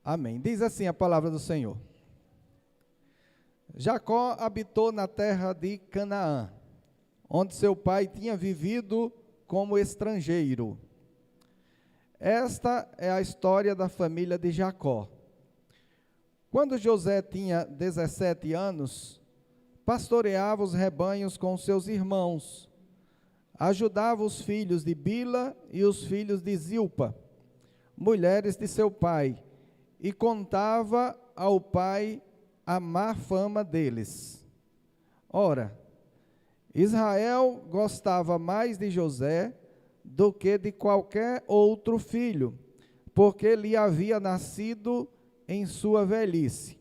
Amém. Diz assim a palavra do Senhor. Jacó habitou na terra de Canaã, onde seu pai tinha vivido como estrangeiro. Esta é a história da família de Jacó. Quando José tinha 17 anos, pastoreava os rebanhos com seus irmãos, ajudava os filhos de Bila e os filhos de Zilpa, mulheres de seu pai, e contava ao pai a má fama deles. Ora, Israel gostava mais de José do que de qualquer outro filho, porque lhe havia nascido em sua velhice.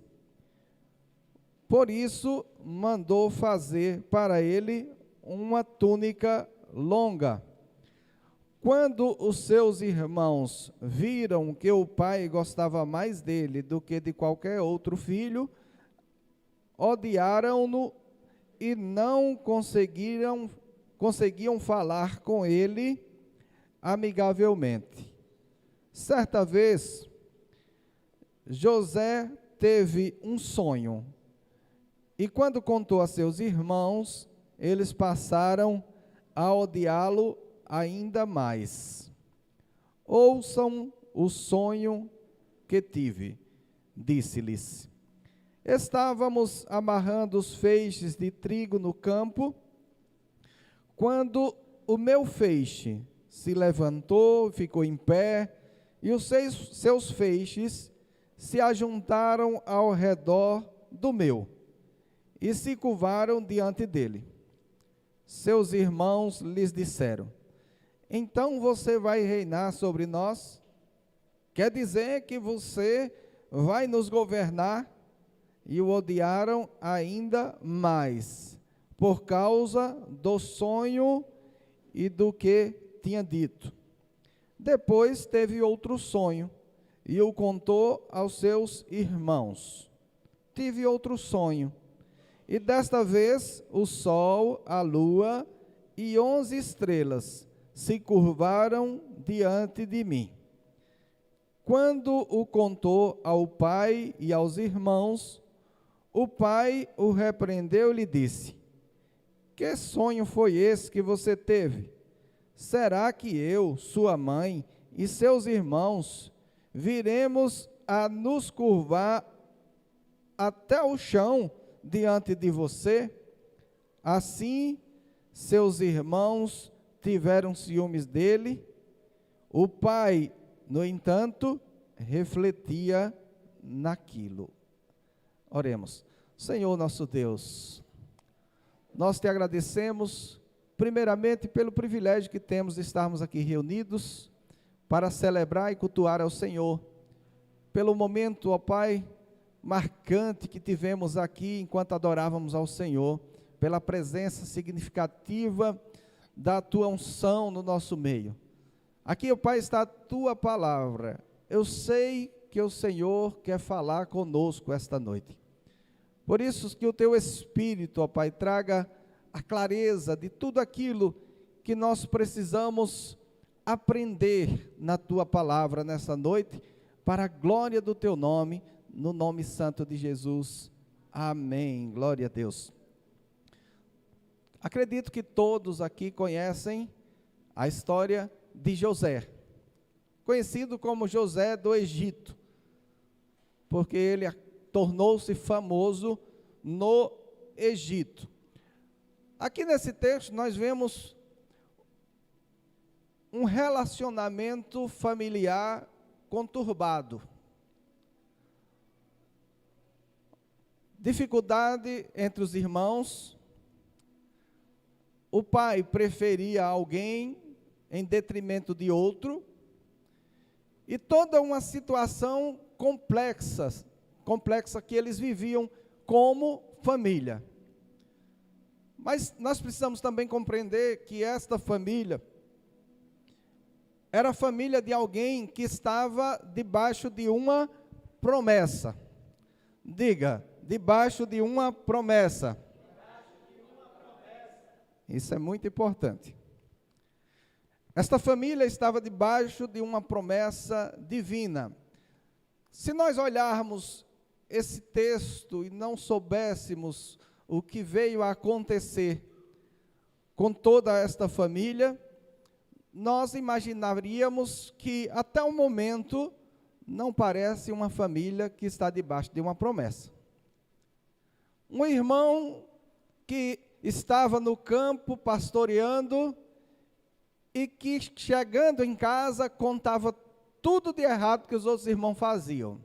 Por isso, mandou fazer para ele uma túnica longa. Quando os seus irmãos viram que o pai gostava mais dele do que de qualquer outro filho, odiaram-no e não conseguiam falar com ele amigavelmente. Certa vez, José teve um sonho, e quando contou a seus irmãos, eles passaram a odiá-lo ainda mais. Ouçam o sonho que tive, disse-lhes. Estávamos amarrando os feixes de trigo no campo, quando o meu feixe se levantou, ficou em pé, e os seus feixes se ajuntaram ao redor do meu, e se curvaram diante dele. Seus irmãos lhes disseram: então você vai reinar sobre nós? Quer dizer que você vai nos governar? E o odiaram ainda mais, por causa do sonho e do que tinha dito. Depois teve outro sonho, e o contou aos seus irmãos. Tive outro sonho, e desta vez o sol, a lua e 11 estrelas se curvaram diante de mim. Quando o contou ao pai e aos irmãos, o pai o repreendeu e lhe disse: que sonho foi esse que você teve? Será que eu, sua mãe e seus irmãos viremos a nos curvar até o chão diante de você? Assim, seus irmãos tiveram ciúmes dele. O pai, no entanto, refletia naquilo. Oremos. Senhor nosso Deus, nós te agradecemos, primeiramente, pelo privilégio que temos de estarmos aqui reunidos para celebrar e cultuar ao Senhor, pelo momento, ó Pai, marcante que tivemos aqui enquanto adorávamos ao Senhor, pela presença significativa da tua unção no nosso meio. Aqui, ó Pai, está a tua palavra. Eu sei que o Senhor quer falar conosco esta noite. Por isso que o teu Espírito, ó Pai, traga a clareza de tudo aquilo que nós precisamos aprender na tua palavra nessa noite, para a glória do teu nome, no nome santo de Jesus. Amém. Glória a Deus. Acredito que todos aqui conhecem a história de José, conhecido como José do Egito, porque ele tornou-se famoso no Egito. Aqui nesse texto nós vemos um relacionamento familiar conturbado, dificuldade entre os irmãos. O pai preferia alguém em detrimento de outro, e toda uma situação complexa que eles viviam como família. Mas nós precisamos também compreender que esta família era a família de alguém que estava debaixo de uma promessa. Diga, debaixo de uma promessa. Isso é muito importante. Esta família estava debaixo de uma promessa divina. Se nós olharmos esse texto e não soubéssemos o que veio a acontecer com toda esta família, nós imaginaríamos que até o momento não parece uma família que está debaixo de uma promessa. Um irmão que estava no campo pastoreando e que, chegando em casa, contava tudo de errado que os outros irmãos faziam.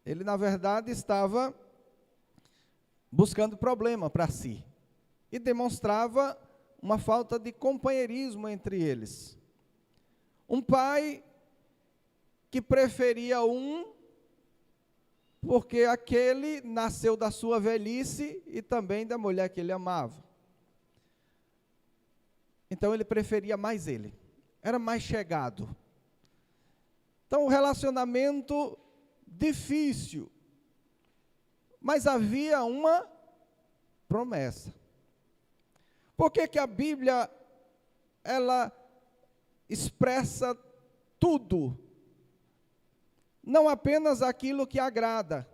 Ele, na verdade, estava buscando problema para si e demonstrava uma falta de companheirismo entre eles. Um pai que preferia um, porque aquele nasceu da sua velhice e também da mulher que ele amava. Então ele preferia mais ele, era mais chegado. Então o relacionamento difícil, mas havia uma promessa. Por que a Bíblia, ela expressa tudo, não apenas aquilo que agrada,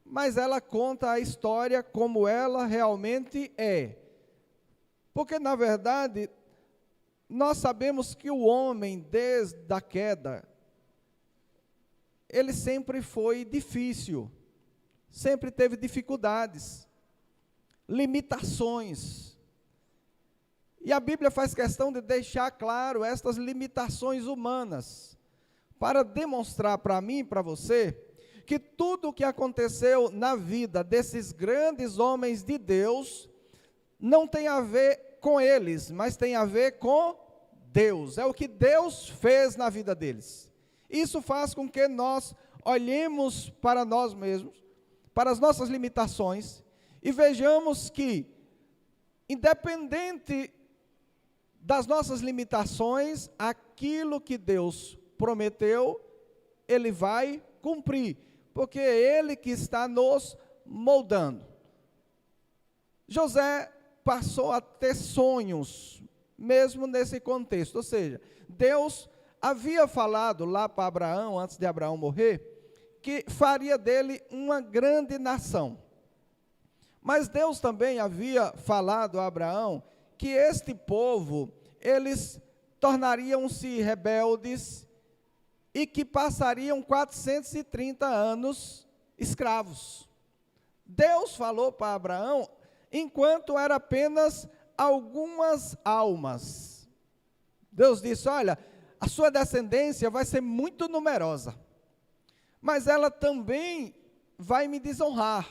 mas ela conta a história como ela realmente é. Porque, na verdade, nós sabemos que o homem, desde a queda, ele sempre foi difícil, sempre teve dificuldades, limitações. E a Bíblia faz questão de deixar claro estas limitações humanas, para demonstrar para mim e para você, que tudo o que aconteceu na vida desses grandes homens de Deus, não tem a ver com eles, mas tem a ver com Deus. É o que Deus fez na vida deles. Isso faz com que nós olhemos para nós mesmos, para as nossas limitações, e vejamos que, independente das nossas limitações, aquilo que Deus prometeu, Ele vai cumprir, porque é Ele que está nos moldando. José passou a ter sonhos, mesmo nesse contexto, ou seja, Deus havia falado lá para Abraão, antes de Abraão morrer, que faria dele uma grande nação. Mas Deus também havia falado a Abraão que este povo, eles tornariam-se rebeldes e que passariam 430 anos escravos. Deus falou para Abraão, enquanto era apenas algumas almas. Deus disse, olha, a sua descendência vai ser muito numerosa, mas ela também vai me desonrar,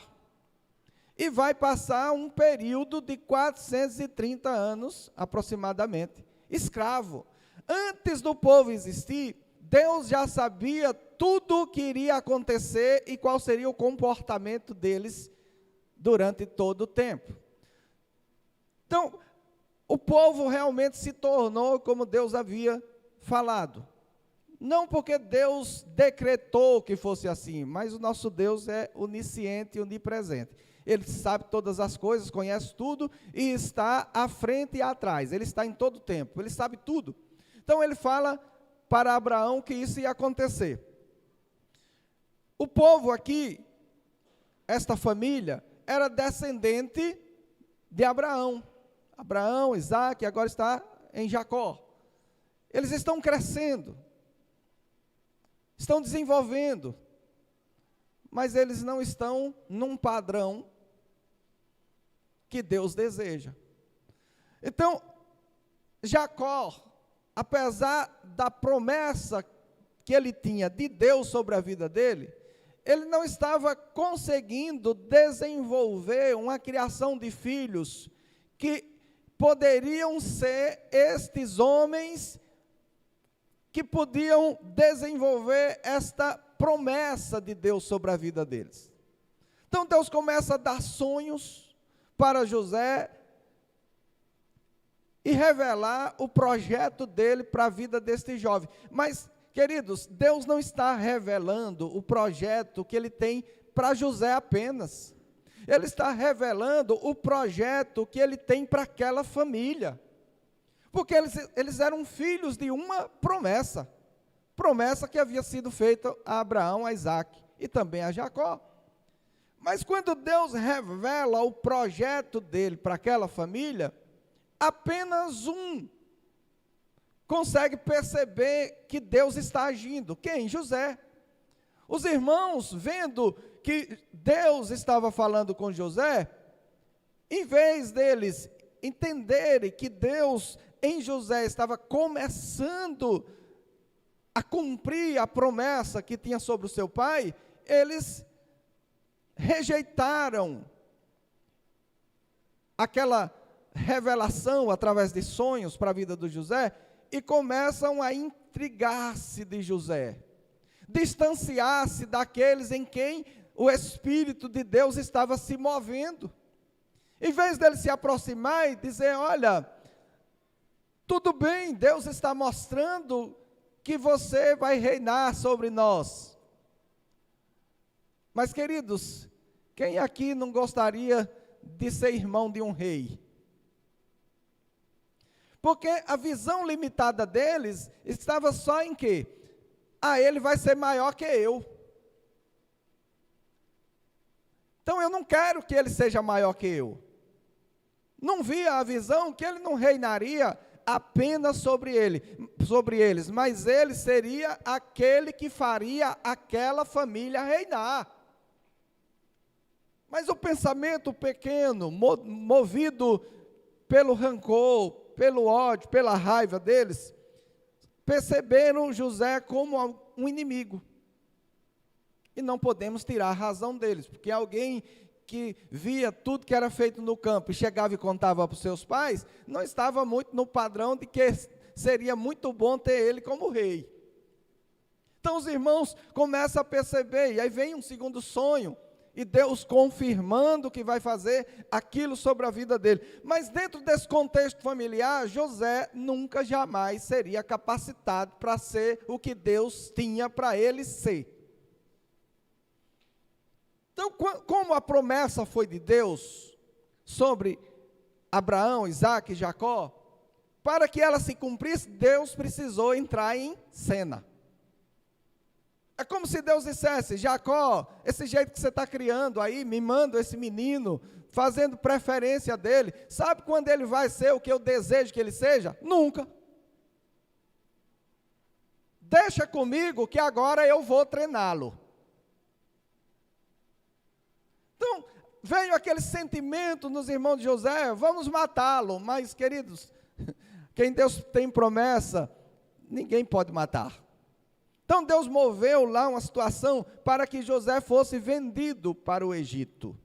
e vai passar um período de 430 anos, aproximadamente, escravo. Antes do povo existir, Deus já sabia tudo o que iria acontecer e qual seria o comportamento deles durante todo o tempo. Então, o povo realmente se tornou como Deus havia falado. Não porque Deus decretou que fosse assim, mas o nosso Deus é onisciente e onipresente. Ele sabe todas as coisas, conhece tudo e está à frente e atrás. Ele está em todo o tempo, ele sabe tudo. Então ele fala para Abraão que isso ia acontecer. O povo aqui, esta família, era descendente de Abraão. Abraão, Isaac, agora está em Jacó. Eles estão crescendo, estão desenvolvendo, mas eles não estão num padrão que Deus deseja. Então, Jacó, apesar da promessa que ele tinha de Deus sobre a vida dele, ele não estava conseguindo desenvolver uma criação de filhos que poderiam ser estes homens que podiam desenvolver esta promessa de Deus sobre a vida deles. Então Deus começa a dar sonhos para José e revelar o projeto dele para a vida deste jovem. Mas, queridos, Deus não está revelando o projeto que ele tem para José apenas. Ele está revelando o projeto que ele tem para aquela família. Porque eles eram filhos de uma promessa. promessa que havia sido feita a Abraão, a Isaque e também a Jacó. Mas quando Deus revela o projeto dele para aquela família, apenas um consegue perceber que Deus está agindo. Quem? José. Os irmãos, vendo que Deus estava falando com José, em vez deles entenderem que Deus em José estava começando a cumprir a promessa que tinha sobre o seu pai, eles rejeitaram aquela revelação através de sonhos para a vida do José e começam a intrigar-se de José, distanciar-se daqueles em quem o Espírito de Deus estava se movendo. Em vez dele se aproximar e dizer, olha, tudo bem, Deus está mostrando que você vai reinar sobre nós. Mas, queridos, quem aqui não gostaria de ser irmão de um rei? Porque a visão limitada deles estava só em quê? Ele vai ser maior que eu. Então eu não quero que ele seja maior que eu. Não via a visão que ele não reinaria apenas sobre eles, mas ele seria aquele que faria aquela família reinar. Mas o pensamento pequeno, movido pelo rancor, pelo ódio, pela raiva deles, perceberam José como um inimigo. E não podemos tirar a razão deles, porque alguém que via tudo que era feito no campo e chegava e contava para os seus pais, não estava muito no padrão de que seria muito bom ter ele como rei. Então os irmãos começam a perceber, e aí vem um segundo sonho, e Deus confirmando que vai fazer aquilo sobre a vida dele. Mas dentro desse contexto familiar, José nunca, jamais seria capacitado para ser o que Deus tinha para ele ser. Então, como a promessa foi de Deus sobre Abraão, Isaque e Jacó, para que ela se cumprisse, Deus precisou entrar em cena. É como se Deus dissesse, Jacó, esse jeito que você está criando aí, mimando esse menino, fazendo preferência dele, sabe quando ele vai ser o que eu desejo que ele seja? Nunca. Deixa comigo que agora eu vou treiná-lo. Então, veio aquele sentimento nos irmãos de José, vamos matá-lo, mas queridos, quem Deus tem promessa, ninguém pode matar. Então Deus moveu lá uma situação para que José fosse vendido para o Egito.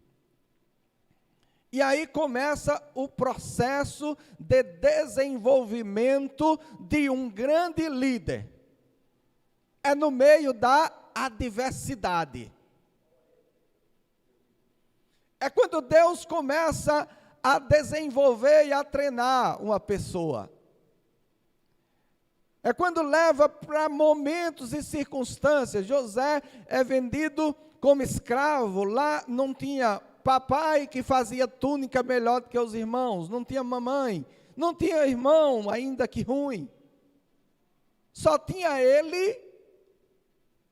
E aí começa o processo de desenvolvimento de um grande líder. É no meio da adversidade. É quando Deus começa a desenvolver e a treinar uma pessoa. É quando leva para momentos e circunstâncias. José é vendido como escravo. Lá não tinha papai que fazia túnica melhor do que os irmãos. Não tinha mamãe. Não tinha irmão, ainda que ruim. Só tinha ele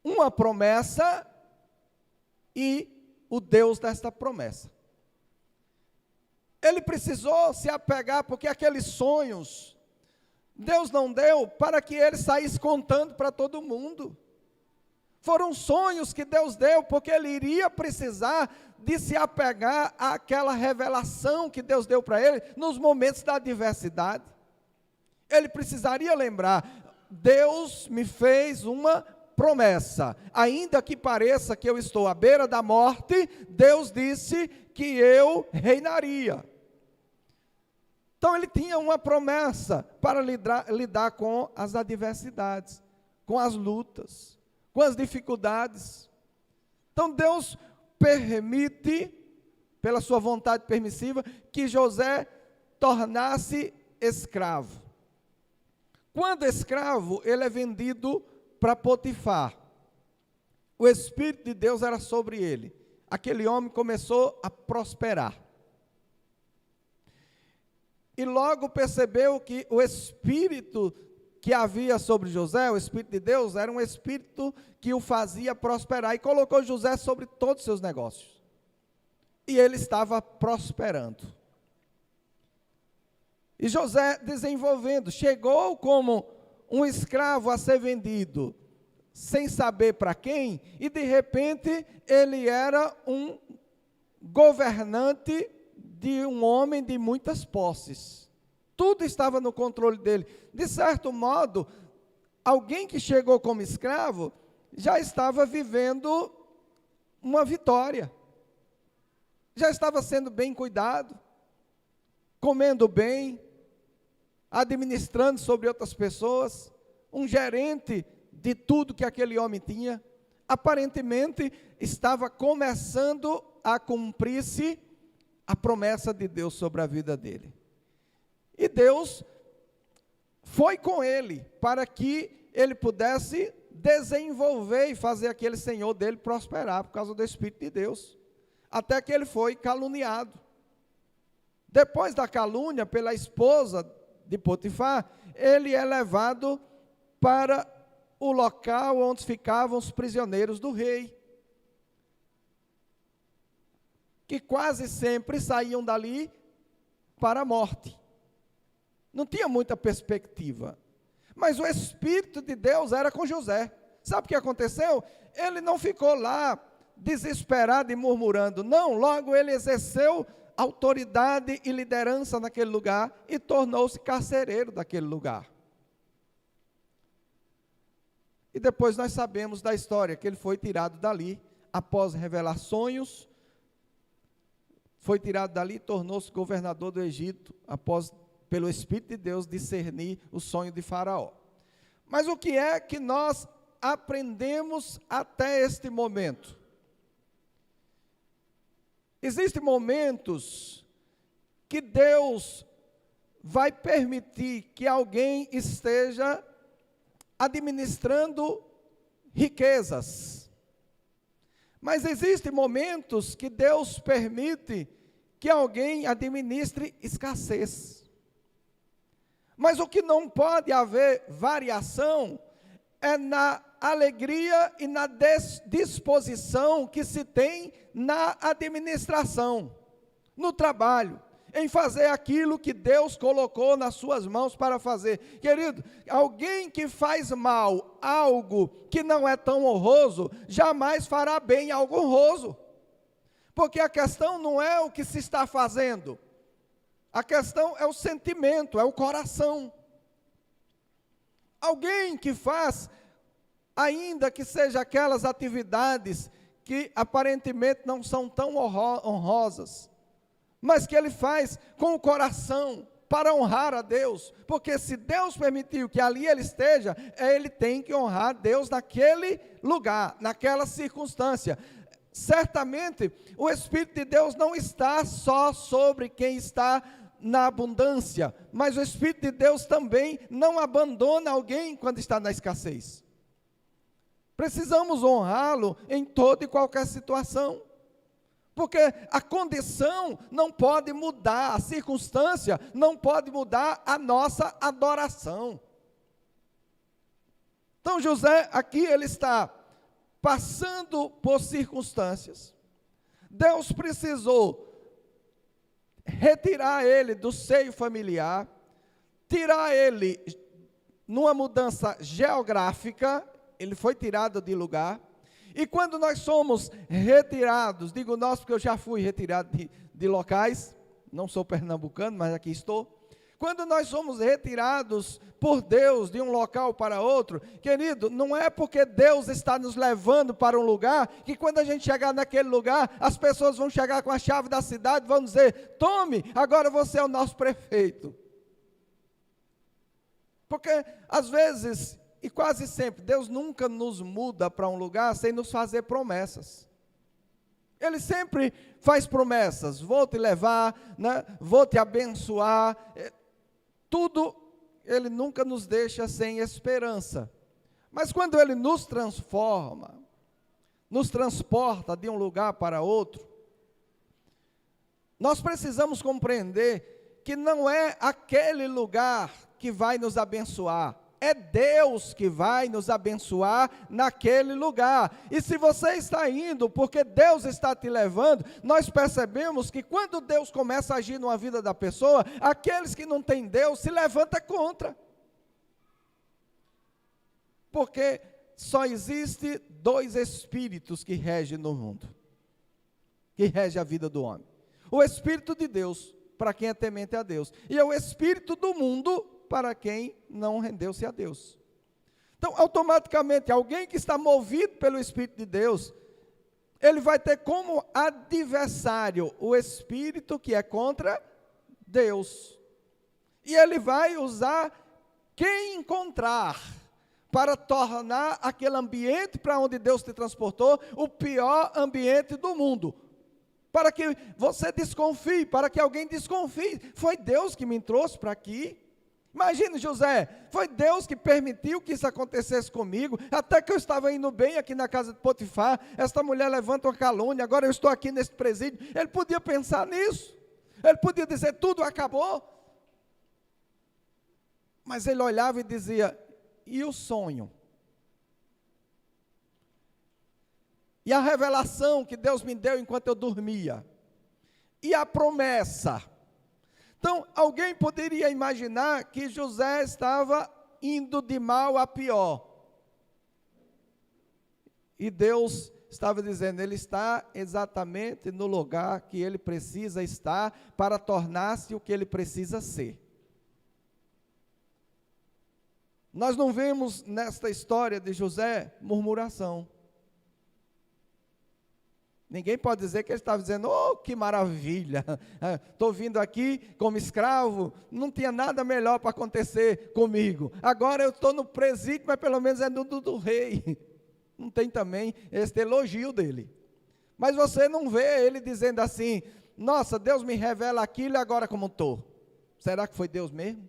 uma promessa e o Deus desta promessa. Ele precisou se apegar, porque aqueles sonhos, Deus não deu para que ele saísse contando para todo mundo. Foram sonhos que Deus deu, porque ele iria precisar de se apegar àquela revelação que Deus deu para ele, nos momentos da adversidade. Ele precisaria lembrar, Deus me fez uma promessa, ainda que pareça que eu estou à beira da morte, Deus disse que eu reinaria. Então ele tinha uma promessa para lidar com as adversidades, com as lutas, com as dificuldades. Então Deus permite, pela sua vontade permissiva, que José tornasse escravo. Quando escravo, ele é vendido para Potifar. O Espírito de Deus era sobre ele. Aquele homem começou a prosperar. E logo percebeu que o Espírito que havia sobre José, o Espírito de Deus, era um Espírito que o fazia prosperar, e colocou José sobre todos os seus negócios. E ele estava prosperando. E José desenvolvendo, chegou como um escravo a ser vendido, sem saber para quem, e de repente ele era um governante de um homem de muitas posses. Tudo estava no controle dele. De certo modo, alguém que chegou como escravo, já estava vivendo uma vitória. Já estava sendo bem cuidado, comendo bem, administrando sobre outras pessoas, um gerente de tudo que aquele homem tinha. Aparentemente, estava começando a cumprir-se a promessa de Deus sobre a vida dele. E Deus foi com ele, para que ele pudesse desenvolver e fazer aquele senhor dele prosperar, por causa do Espírito de Deus. Até que ele foi caluniado. Depois da calúnia pela esposa de Potifar, ele é levado para o local onde ficavam os prisioneiros do rei, que quase sempre saíam dali para a morte. Não tinha muita perspectiva. Mas o Espírito de Deus era com José. Sabe o que aconteceu? Ele não ficou lá desesperado e murmurando. Não, logo ele exerceu autoridade e liderança naquele lugar e tornou-se carcereiro daquele lugar. E depois nós sabemos da história, que ele foi tirado dali, após revelar sonhos, foi tirado dali e tornou-se governador do Egito, após, pelo Espírito de Deus, discernir o sonho de Faraó. Mas o que é que nós aprendemos até este momento? Existem momentos que Deus vai permitir que alguém esteja administrando riquezas. Mas existem momentos que Deus permite que alguém administre escassez. Mas o que não pode haver variação é na alegria e na disposição que se tem na administração, no trabalho, em fazer aquilo que Deus colocou nas suas mãos para fazer. Querido, alguém que faz mal algo que não é tão honroso, jamais fará bem algo honroso. Porque a questão não é o que se está fazendo, a questão é o sentimento, é o coração. Alguém que faz, ainda que seja aquelas atividades que aparentemente não são tão honrosas, mas que ele faz com o coração, para honrar a Deus, porque se Deus permitiu que ali ele esteja, ele tem que honrar Deus naquele lugar, naquela circunstância. Certamente, o Espírito de Deus não está só sobre quem está na abundância, mas o Espírito de Deus também não abandona alguém quando está na escassez. Precisamos honrá-lo em toda e qualquer situação, porque a condição não pode mudar, a circunstância não pode mudar a nossa adoração. Então José aqui ele está passando por circunstâncias. Deus precisou retirar ele do seio familiar, tirar ele numa mudança geográfica, ele foi tirado de lugar. E quando nós somos retirados, digo nós porque eu já fui retirado de locais, não sou pernambucano, mas aqui estou. Quando nós somos retirados por Deus de um local para outro, querido, não é porque Deus está nos levando para um lugar, que quando a gente chegar naquele lugar, as pessoas vão chegar com a chave da cidade e vão dizer, tome, agora você é o nosso prefeito. Porque às vezes, e quase sempre, Deus nunca nos muda para um lugar sem nos fazer promessas. Ele sempre faz promessas, vou te levar, né? Vou te abençoar, tudo, ele nunca nos deixa sem esperança. Mas quando ele nos transforma, nos transporta de um lugar para outro, nós precisamos compreender que não é aquele lugar que vai nos abençoar, É Deus que vai nos abençoar naquele lugar. E se você está indo porque Deus está te levando, nós percebemos que quando Deus começa a agir na vida da pessoa, aqueles que não têm Deus se levantam contra. Porque só existe 2 espíritos que regem no mundo, que regem a vida do homem. O Espírito de Deus, para quem é temente a Deus, e é o Espírito do mundo, para quem não rendeu-se a Deus. Então, automaticamente, alguém que está movido pelo Espírito de Deus, ele vai ter como adversário o Espírito que é contra Deus. E ele vai usar quem encontrar para tornar aquele ambiente para onde Deus te transportou o pior ambiente do mundo. Para que você desconfie, para que alguém desconfie. Foi Deus que me trouxe para aqui. Imagine, José, foi Deus que permitiu que isso acontecesse comigo, até que eu estava indo bem aqui na casa de Potifar, esta mulher levanta uma calúnia, agora eu estou aqui nesse presídio. Ele podia pensar nisso, ele podia dizer, tudo acabou, mas ele olhava e dizia, e o sonho? E a revelação que Deus me deu enquanto eu dormia? E a promessa? Então, alguém poderia imaginar que José estava indo de mal a pior. E Deus estava dizendo, ele está exatamente no lugar que ele precisa estar para tornar-se o que ele precisa ser. Nós não vemos nesta história de José murmuração. Ninguém pode dizer que ele estava dizendo, oh, que maravilha, estou vindo aqui como escravo, não tinha nada melhor para acontecer comigo. Agora eu estou no presídio, mas pelo menos é do rei. Não tem também esse elogio dele. Mas você não vê ele dizendo assim, nossa, Deus me revela aquilo e agora como estou. Será que foi Deus mesmo?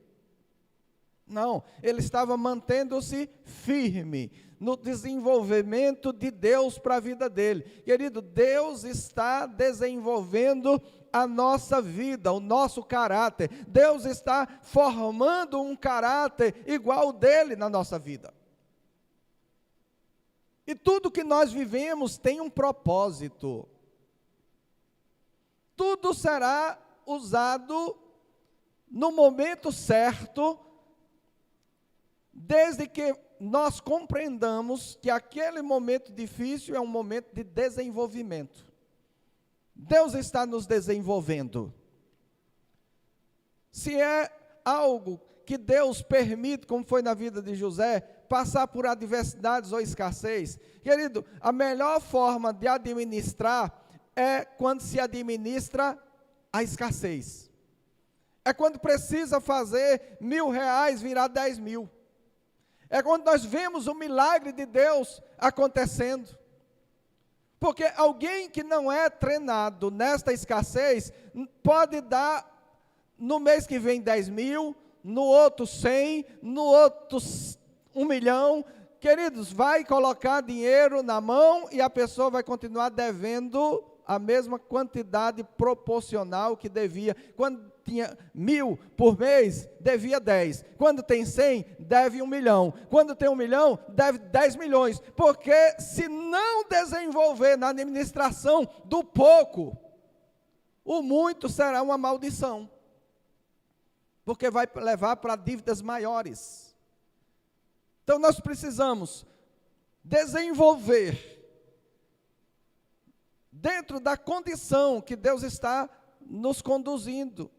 Não, ele estava mantendo-se firme no desenvolvimento de Deus para a vida dele. Querido, Deus está desenvolvendo a nossa vida, o nosso caráter. Deus está formando um caráter igual ao dele na nossa vida. E tudo que nós vivemos tem um propósito. Tudo será usado no momento certo, desde que nós compreendamos que aquele momento difícil é um momento de desenvolvimento. Deus está nos desenvolvendo. Se é algo que Deus permite, como foi na vida de José, passar por adversidades ou escassez, querido, a melhor forma de administrar é quando se administra a escassez. É quando precisa fazer R$1.000 virar 10.000. É quando nós vemos o milagre de Deus acontecendo. Porque alguém que não é treinado nesta escassez, pode dar no mês que vem 10.000, no outro 100, no outro 1 milhão. Queridos, vai colocar dinheiro na mão e a pessoa vai continuar devendo a mesma quantidade proporcional que devia. Quando tinha 1.000 por mês, devia 10. Quando tem 100, deve 1 milhão. Quando tem 1 milhão, deve 10 milhões. Porque se não desenvolver na administração do pouco, o muito será uma maldição. Porque vai levar para dívidas maiores. Então nós precisamos desenvolver dentro da condição que Deus está nos conduzindo.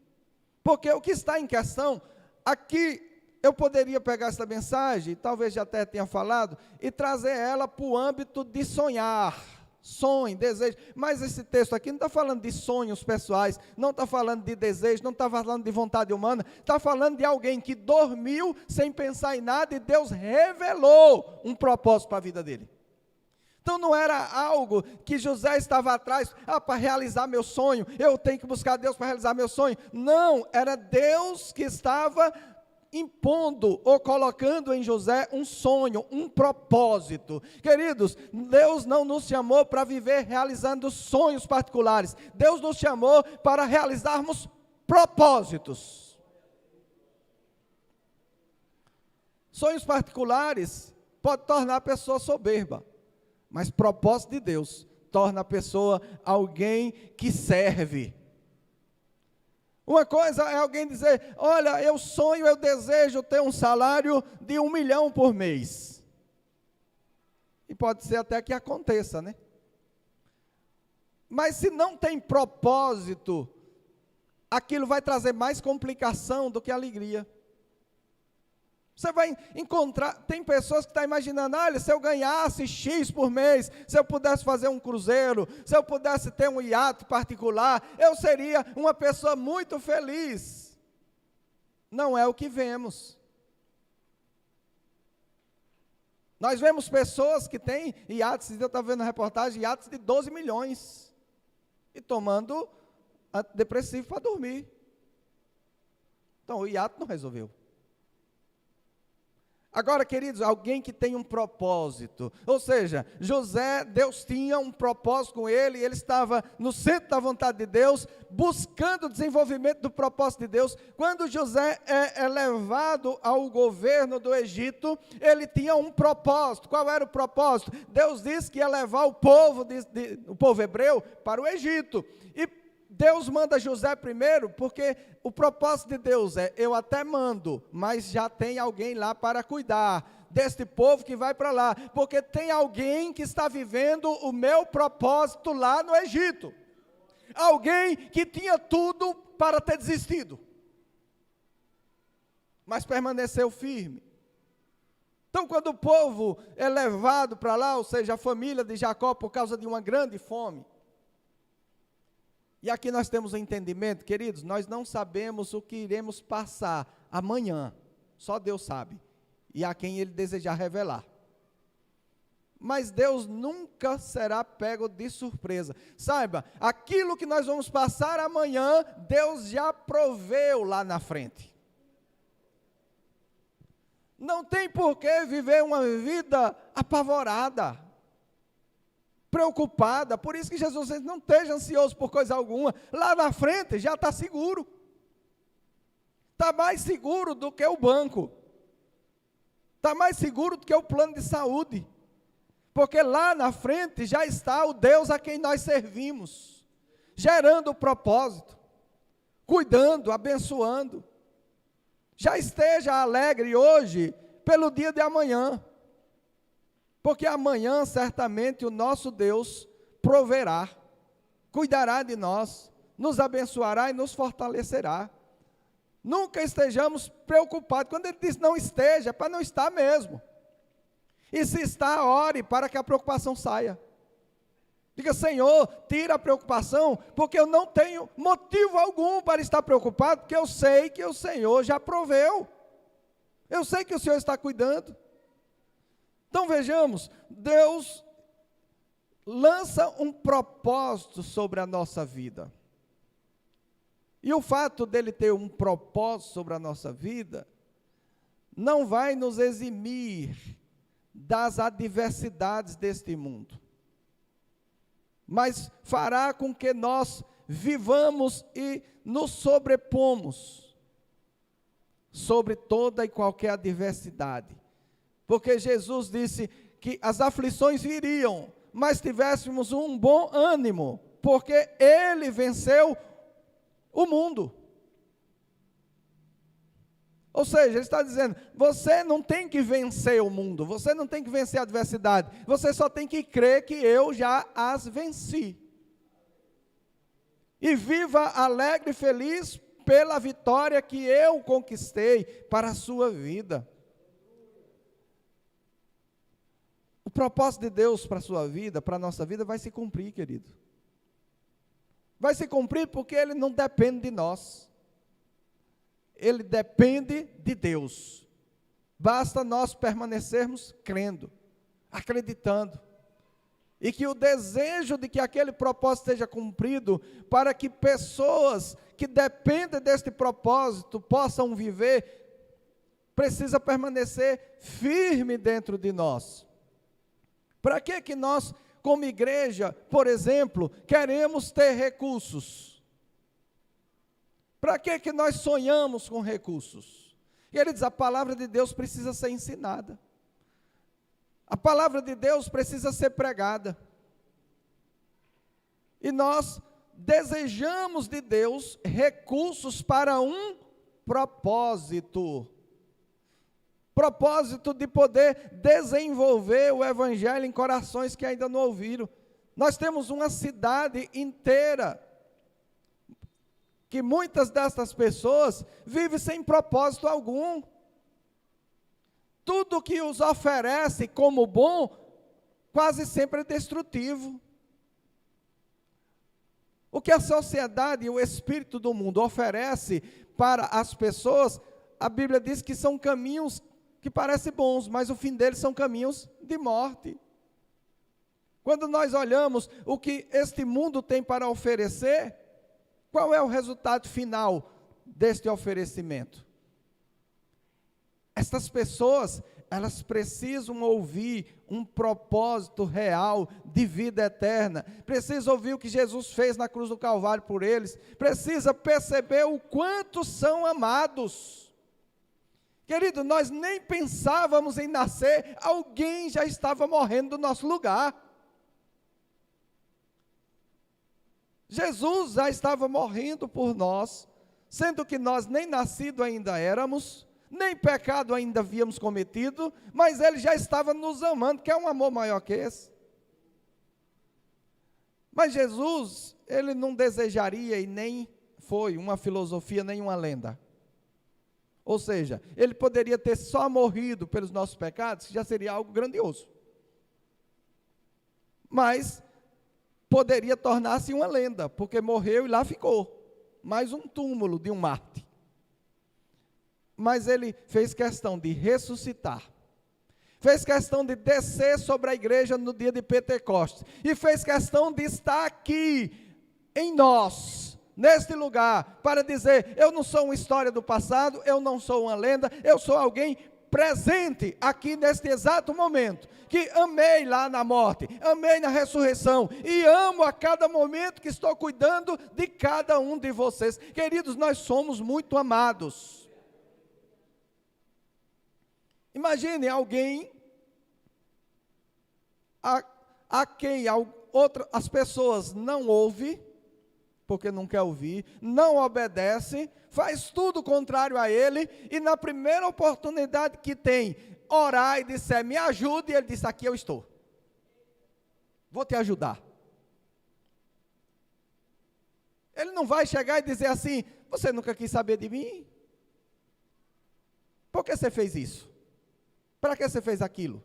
Porque o que está em questão, aqui eu poderia pegar essa mensagem, talvez já até tenha falado, e trazer ela para o âmbito de sonhar, sonho, desejo. Mas esse texto aqui não está falando de sonhos pessoais, não está falando de desejo, não está falando de vontade humana, está falando de alguém que dormiu sem pensar em nada e Deus revelou um propósito para a vida dele. Então não era algo que José estava atrás, para realizar meu sonho, eu tenho que buscar Deus para realizar meu sonho. Não, era Deus que estava impondo ou colocando em José um sonho, um propósito. Queridos, Deus não nos chamou para viver realizando sonhos particulares. Deus nos chamou para realizarmos propósitos. Sonhos particulares podem tornar a pessoa soberba, mas propósito de Deus torna a pessoa alguém que serve. Uma coisa é alguém dizer, olha, eu sonho, eu desejo ter um salário de 1 milhão por mês. E pode ser até que aconteça, né? Mas se não tem propósito, aquilo vai trazer mais complicação do que alegria. Você vai encontrar, tem pessoas que estão imaginando, olha, se eu ganhasse X por mês, se eu pudesse fazer um cruzeiro, se eu pudesse ter um iate particular, eu seria uma pessoa muito feliz. Não é o que vemos. Nós vemos pessoas que têm iates, eu estava vendo a reportagem, iates de 12 milhões, e tomando antidepressivo para dormir. Então o iate não resolveu. Agora, queridos, alguém que tem um propósito, ou seja, José, Deus tinha um propósito com ele, ele estava no centro da vontade de Deus, buscando o desenvolvimento do propósito de Deus. Quando José é levado ao governo do Egito, ele tinha um propósito. Qual era o propósito? Deus disse que ia levar o povo hebreu para o Egito, e Deus manda José primeiro, porque o propósito de Deus é, eu até mando, mas já tem alguém lá para cuidar deste povo que vai para lá, porque tem alguém que está vivendo o meu propósito lá no Egito, alguém que tinha tudo para ter desistido, mas permaneceu firme. Então, quando o povo é levado para lá, ou seja, a família de Jacó, por causa de uma grande fome, e aqui nós temos um entendimento, queridos, nós não sabemos o que iremos passar amanhã, só Deus sabe, e a quem Ele desejar revelar. Mas Deus nunca será pego de surpresa. Saiba, aquilo que nós vamos passar amanhã, Deus já proveu lá na frente. Não tem por que viver uma vida apavorada, preocupada. Por isso que Jesus disse, não esteja ansioso por coisa alguma, lá na frente já está seguro, está mais seguro do que o banco, está mais seguro do que o plano de saúde, porque lá na frente já está o Deus a quem nós servimos, gerando o propósito, cuidando, abençoando. Já esteja alegre hoje pelo dia de amanhã, porque amanhã certamente o nosso Deus proverá, cuidará de nós, nos abençoará e nos fortalecerá. Nunca estejamos preocupados. Quando ele diz não esteja, é para não estar mesmo. E se está, ore para que a preocupação saia. Diga, Senhor, tira a preocupação, porque eu não tenho motivo algum para estar preocupado, porque eu sei que o Senhor já proveu. Eu sei que o Senhor está cuidando. Então vejamos, Deus lança um propósito sobre a nossa vida. E o fato dele ter um propósito sobre a nossa vida, não vai nos eximir das adversidades deste mundo, mas fará com que nós vivamos e nos sobrepomos sobre toda e qualquer adversidade. Porque Jesus disse que as aflições viriam, mas tivéssemos um bom ânimo, porque Ele venceu o mundo. Ou seja, Ele está dizendo, você não tem que vencer o mundo, você não tem que vencer a adversidade, você só tem que crer que eu já as venci. E viva alegre e feliz pela vitória que eu conquistei para a sua vida. O propósito de Deus para a sua vida, para a nossa vida, vai se cumprir, querido. Vai se cumprir porque Ele não depende de nós. Ele depende de Deus. Basta nós permanecermos crendo, acreditando. E que o desejo de que aquele propósito seja cumprido, para que pessoas que dependem deste propósito possam viver, precisa permanecer firme dentro de nós. Para que nós, como igreja, por exemplo, queremos ter recursos? Para que nós sonhamos com recursos? Queridos, a palavra de Deus precisa ser ensinada. A palavra de Deus precisa ser pregada. E nós desejamos de Deus recursos para um propósito. Propósito de poder desenvolver o evangelho em corações que ainda não ouviram. Nós temos uma cidade inteira que muitas dessas pessoas vivem sem propósito algum. Tudo que os oferece como bom, quase sempre é destrutivo. O que a sociedade e o espírito do mundo oferece para as pessoas, a Bíblia diz que são caminhos que parecem bons, mas o fim deles são caminhos de morte. Quando nós olhamos o que este mundo tem para oferecer, qual é o resultado final deste oferecimento? Estas pessoas, elas precisam ouvir um propósito real de vida eterna, precisam ouvir o que Jesus fez na cruz do Calvário por eles, precisa perceber o quanto são amados. Querido, nós nem pensávamos em nascer, alguém já estava morrendo do nosso lugar. Jesus já estava morrendo por nós, sendo que nós nem nascido ainda éramos, nem pecado ainda havíamos cometido, mas Ele já estava nos amando, que é um amor maior que esse. Mas Jesus, Ele não desejaria e nem foi uma filosofia, nem uma lenda. Ou seja, Ele poderia ter só morrido pelos nossos pecados, que já seria algo grandioso. Mas poderia tornar-se uma lenda, porque morreu e lá ficou. Mais um túmulo de um Marte. Mas Ele fez questão de ressuscitar. Fez questão de descer sobre a igreja no dia de Pentecostes. E fez questão de estar aqui, em nós, neste lugar, para dizer, eu não sou uma história do passado, eu não sou uma lenda, eu sou alguém presente aqui neste exato momento, que amei lá na morte, amei na ressurreição, e amo a cada momento que estou cuidando de cada um de vocês. Queridos, nós somos muito amados. Imagine alguém a quem as pessoas não ouvem, porque não quer ouvir, não obedece, faz tudo contrário a ele, e na primeira oportunidade que tem, orar e disser, me ajude, e ele diz, aqui eu estou, vou te ajudar. Ele não vai chegar e dizer assim, você nunca quis saber de mim? Por que você fez isso? Para que você fez aquilo?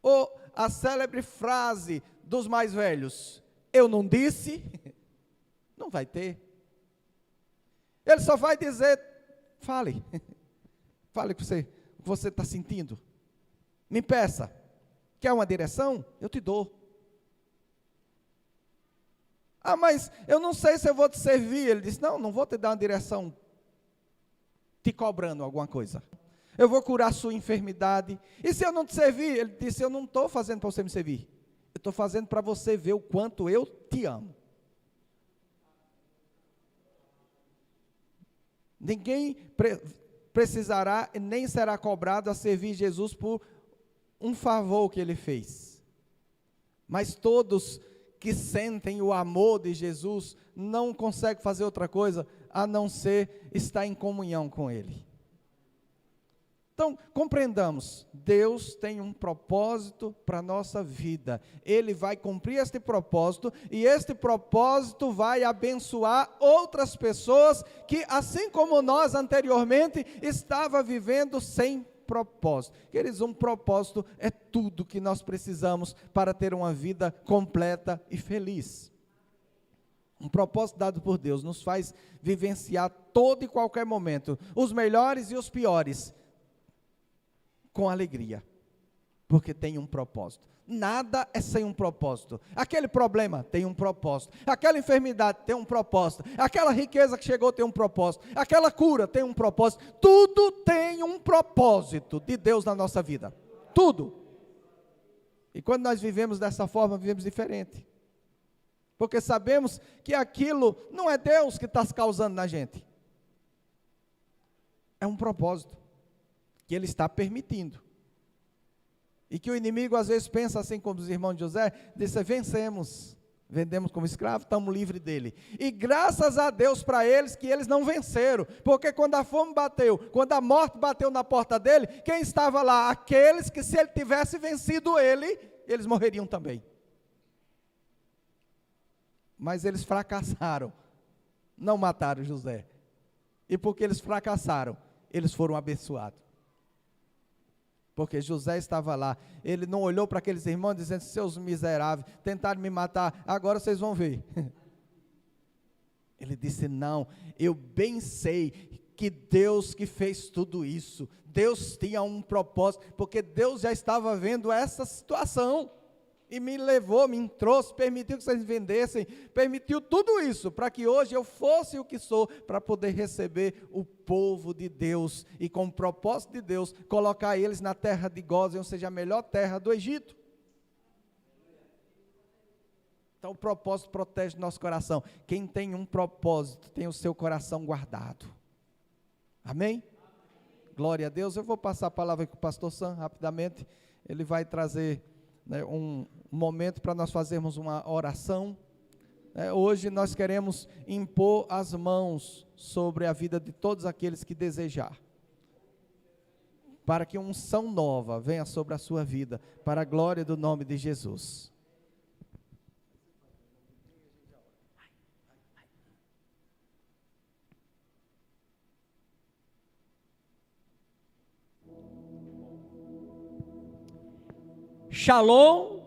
Ou a célebre frase dos mais velhos, eu não disse, não vai ter. Ele só vai dizer, fale, fale o que você está sentindo, me peça, quer uma direção? Eu te dou. Ah, mas eu não sei se eu vou te servir. Ele disse, não vou te dar uma direção, te cobrando alguma coisa. Eu vou curar a sua enfermidade. E se eu não te servir? Ele disse, eu não estou fazendo para você me servir. Eu estou fazendo para você ver o quanto eu te amo. Ninguém precisará nem será cobrado a servir Jesus por um favor que Ele fez. Mas todos que sentem o amor de Jesus não conseguem fazer outra coisa a não ser estar em comunhão com Ele. Então, compreendamos, Deus tem um propósito para a nossa vida, Ele vai cumprir este propósito, e este propósito vai abençoar outras pessoas, que assim como nós anteriormente, estava vivendo sem propósito. Queridos, um propósito é tudo que nós precisamos para ter uma vida completa e feliz. Um propósito dado por Deus, nos faz vivenciar todo e qualquer momento, os melhores e os piores, com alegria, porque tem um propósito. Nada é sem um propósito. Aquele problema tem um propósito, aquela enfermidade tem um propósito, aquela riqueza que chegou tem um propósito, aquela cura tem um propósito. Tudo tem um propósito de Deus na nossa vida, tudo. E quando nós vivemos dessa forma, vivemos diferente, porque sabemos que aquilo não é Deus que está causando na gente, É um propósito que ele está permitindo. E que o inimigo às vezes pensa assim como os irmãos de José, disse, vencemos, vendemos como escravo, estamos livres dele. E graças a Deus para eles que eles não venceram, porque quando a fome bateu, quando a morte bateu na porta dele, quem estava lá? Aqueles que se ele tivesse vencido ele, eles morreriam também. Mas eles fracassaram, não mataram José. E porque eles fracassaram, eles foram abençoados. Porque José estava lá, ele não olhou para aqueles irmãos dizendo, seus miseráveis, tentaram me matar, agora vocês vão ver. Ele disse, não, eu bem sei que Deus que fez tudo isso, Deus tinha um propósito, porque Deus já estava vendo essa situação, e me levou, me trouxe, permitiu que vocês me vendessem, permitiu tudo isso, para que hoje eu fosse o que sou, para poder receber o povo de Deus, e com o propósito de Deus, colocar eles na terra de Gósen, ou seja, a melhor terra do Egito. Então o propósito protege nosso coração. Quem tem um propósito, tem o seu coração guardado. Amém? Glória a Deus. Eu vou passar a palavra para o pastor Sam, rapidamente, ele vai trazer um momento para nós fazermos uma oração. Hoje nós queremos impor as mãos sobre a vida de todos aqueles que desejar, para que uma unção nova venha sobre a sua vida, para a glória do nome de Jesus. Shalom,